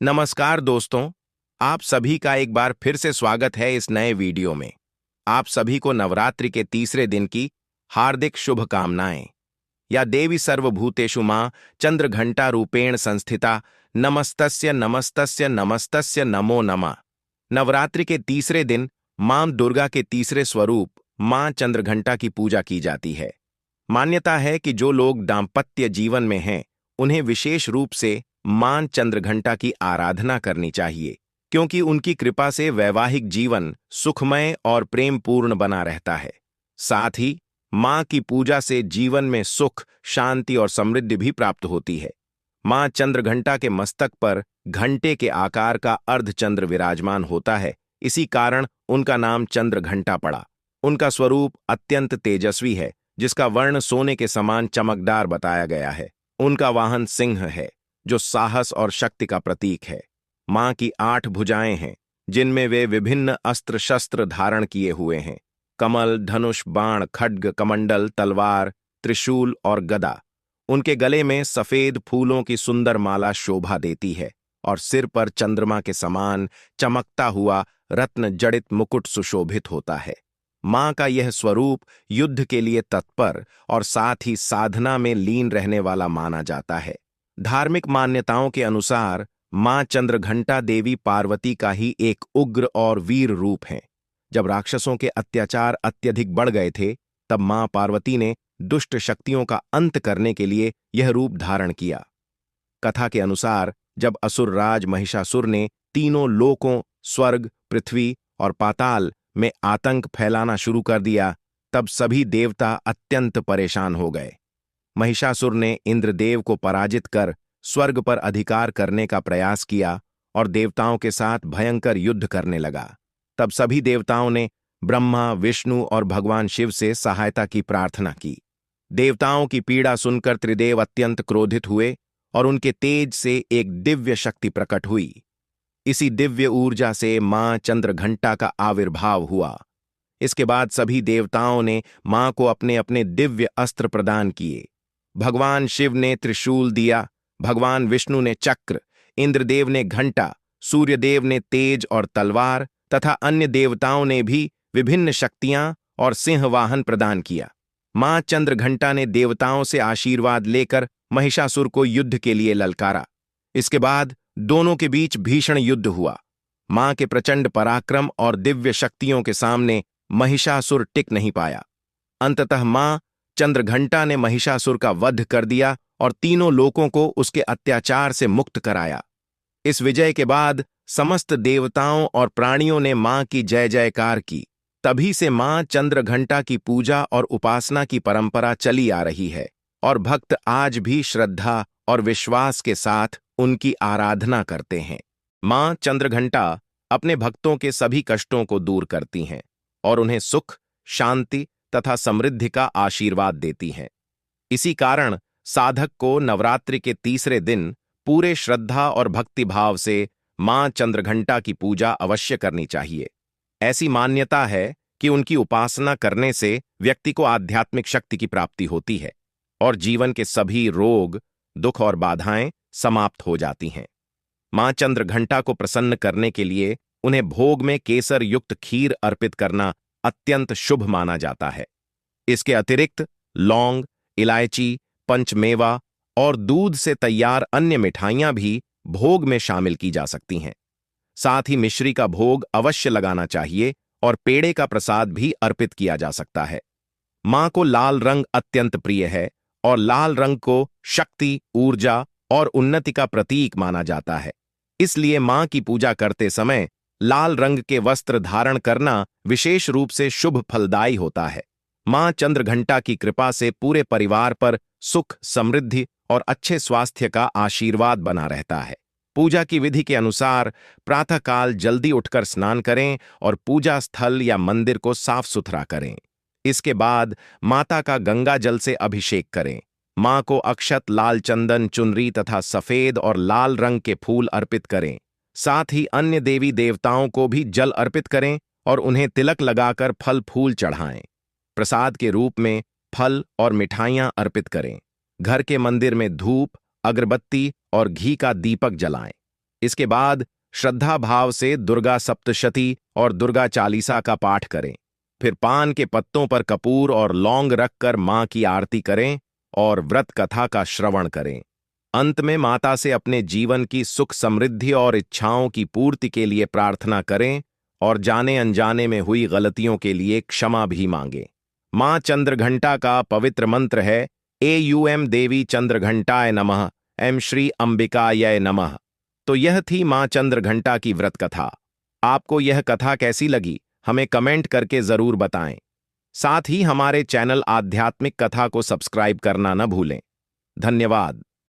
नमस्कार दोस्तों, आप सभी का एक बार फिर से स्वागत है इस नए वीडियो में। आप सभी को नवरात्रि के तीसरे दिन की हार्दिक शुभकामनाएं। या देवी सर्वभूतेषु मां चंद्रघंटा रूपेण संस्थिता नमस्तस्य नमस्तस्य नमस्तस्य नमो नमः। नवरात्रि के तीसरे दिन मां दुर्गा के तीसरे स्वरूप मां चंद्रघंटा की पूजा की जाती है। मान्यता है कि जो लोग दाम्पत्य जीवन में हैं, उन्हें विशेष रूप से मां चंद्रघंटा की आराधना करनी चाहिए, क्योंकि उनकी कृपा से वैवाहिक जीवन सुखमय और प्रेमपूर्ण बना रहता है। साथ ही मां की पूजा से जीवन में सुख, शांति और समृद्धि भी प्राप्त होती है। मां चंद्रघंटा के मस्तक पर घंटे के आकार का अर्धचंद्र विराजमान होता है, इसी कारण उनका नाम चंद्रघंटा पड़ा। उनका स्वरूप अत्यंत तेजस्वी है, जिसका वर्ण सोने के समान चमकदार बताया गया है। उनका वाहन सिंह है, जो साहस और शक्ति का प्रतीक है। मां की 8 भुजाएं हैं, जिनमें वे विभिन्न अस्त्र शस्त्र धारण किए हुए हैं। कमल, धनुष, बाण, खड्ग, कमंडल, तलवार, त्रिशूल और गदा। उनके गले में सफेद फूलों की सुंदर माला शोभा देती है और सिर पर चंद्रमा के समान चमकता हुआ रत्न जड़ित मुकुट सुशोभित होता है। मां का यह स्वरूप युद्ध के लिए तत्पर और साथ ही साधना में लीन रहने वाला माना जाता है। धार्मिक मान्यताओं के अनुसार मां चंद्रघंटा देवी पार्वती का ही एक उग्र और वीर रूप है। जब राक्षसों के अत्याचार अत्यधिक बढ़ गए थे, तब मां पार्वती ने दुष्ट शक्तियों का अंत करने के लिए यह रूप धारण किया। कथा के अनुसार जब असुरराज महिषासुर ने तीनों लोकों स्वर्ग, पृथ्वी और पाताल में आतंक फैलाना शुरू कर दिया, तब सभी देवता अत्यंत परेशान हो गए। महिषासुर ने इंद्रदेव को पराजित कर स्वर्ग पर अधिकार करने का प्रयास किया और देवताओं के साथ भयंकर युद्ध करने लगा। तब सभी देवताओं ने ब्रह्मा, विष्णु और भगवान शिव से सहायता की प्रार्थना की। देवताओं की पीड़ा सुनकर त्रिदेव अत्यंत क्रोधित हुए और उनके तेज से एक दिव्य शक्ति प्रकट हुई। इसी दिव्य ऊर्जा से मां चंद्रघंटा का आविर्भाव हुआ। इसके बाद सभी देवताओं ने मां को अपने अपने दिव्य अस्त्र प्रदान किए। भगवान शिव ने त्रिशूल दिया, भगवान विष्णु ने चक्र, इंद्रदेव ने घंटा, सूर्यदेव ने तेज और तलवार तथा अन्य देवताओं ने भी विभिन्न शक्तियां और सिंहवाहन प्रदान किया। मां चंद्रघंटा ने देवताओं से आशीर्वाद लेकर महिषासुर को युद्ध के लिए ललकारा। इसके बाद दोनों के बीच भीषण युद्ध हुआ। मां के प्रचंड पराक्रम और दिव्य शक्तियों के सामने महिषासुर टिक नहीं पाया। अंततः मां चंद्रघंटा ने महिषासुर का वध कर दिया और तीनों लोकों को उसके अत्याचार से मुक्त कराया। इस विजय के बाद समस्त देवताओं और प्राणियों ने मां की जय जयकार की। तभी से मां चंद्रघंटा की पूजा और उपासना की परंपरा चली आ रही है और भक्त आज भी श्रद्धा और विश्वास के साथ उनकी आराधना करते हैं। मां चंद्रघंटा अपने भक्तों के सभी कष्टों को दूर करती हैं और उन्हें सुख, शांति तथा समृद्धि का आशीर्वाद देती हैं। इसी कारण साधक को नवरात्रि के तीसरे दिन पूरे श्रद्धा और भक्तिभाव से मां चंद्रघंटा की पूजा अवश्य करनी चाहिए। ऐसी मान्यता है कि उनकी उपासना करने से व्यक्ति को आध्यात्मिक शक्ति की प्राप्ति होती है और जीवन के सभी रोग, दुख और बाधाएं समाप्त हो जाती हैं। मां चंद्रघंटा को प्रसन्न करने के लिए उन्हें भोग में केसर युक्त खीर अर्पित करना अत्यंत शुभ माना जाता है। इसके अतिरिक्त लौंग, इलायची, पंचमेवा और दूध से तैयार अन्य मिठाइयां भी भोग में शामिल की जा सकती हैं। साथ ही मिश्री का भोग अवश्य लगाना चाहिए और पेड़े का प्रसाद भी अर्पित किया जा सकता है। मां को लाल रंग अत्यंत प्रिय है और लाल रंग को शक्ति, ऊर्जा और उन्नति का प्रतीक माना जाता है। इसलिए मां की पूजा करते समय लाल रंग के वस्त्र धारण करना विशेष रूप से शुभ फलदायी होता है। मां चंद्रघंटा की कृपा से पूरे परिवार पर सुख, समृद्धि और अच्छे स्वास्थ्य का आशीर्वाद बना रहता है। पूजा की विधि के अनुसार प्रातःकाल जल्दी उठकर स्नान करें और पूजा स्थल या मंदिर को साफ सुथरा करें। इसके बाद माता का गंगा जल से अभिषेक करें। मां को अक्षत, लाल चंदन, चुनरी तथा सफेद और लाल रंग के फूल अर्पित करें। साथ ही अन्य देवी देवताओं को भी जल अर्पित करें और उन्हें तिलक लगाकर फल फूल चढ़ाएं। प्रसाद के रूप में फल और मिठाइयां अर्पित करें। घर के मंदिर में धूप, अगरबत्ती और घी का दीपक जलाएं। इसके बाद श्रद्धा भाव से दुर्गा सप्तशती और दुर्गा चालीसा का पाठ करें। फिर पान के पत्तों पर कपूर और लौंग रखकर मां की आरती करें और व्रत कथा का श्रवण करें। अंत में माता से अपने जीवन की सुख समृद्धि और इच्छाओं की पूर्ति के लिए प्रार्थना करें और जाने अनजाने में हुई गलतियों के लिए क्षमा भी मांगें। मां चंद्रघंटा का पवित्र मंत्र है एयूएम देवी चंद्रघंटाय नमः, एम श्री अंबिकाय नमः। तो यह थी मां चंद्रघंटा की व्रत कथा। आपको यह कथा कैसी लगी हमें कमेंट करके जरूर बताएं। साथ ही हमारे चैनल आध्यात्मिक कथा को सब्सक्राइब करना न भूलें। धन्यवाद।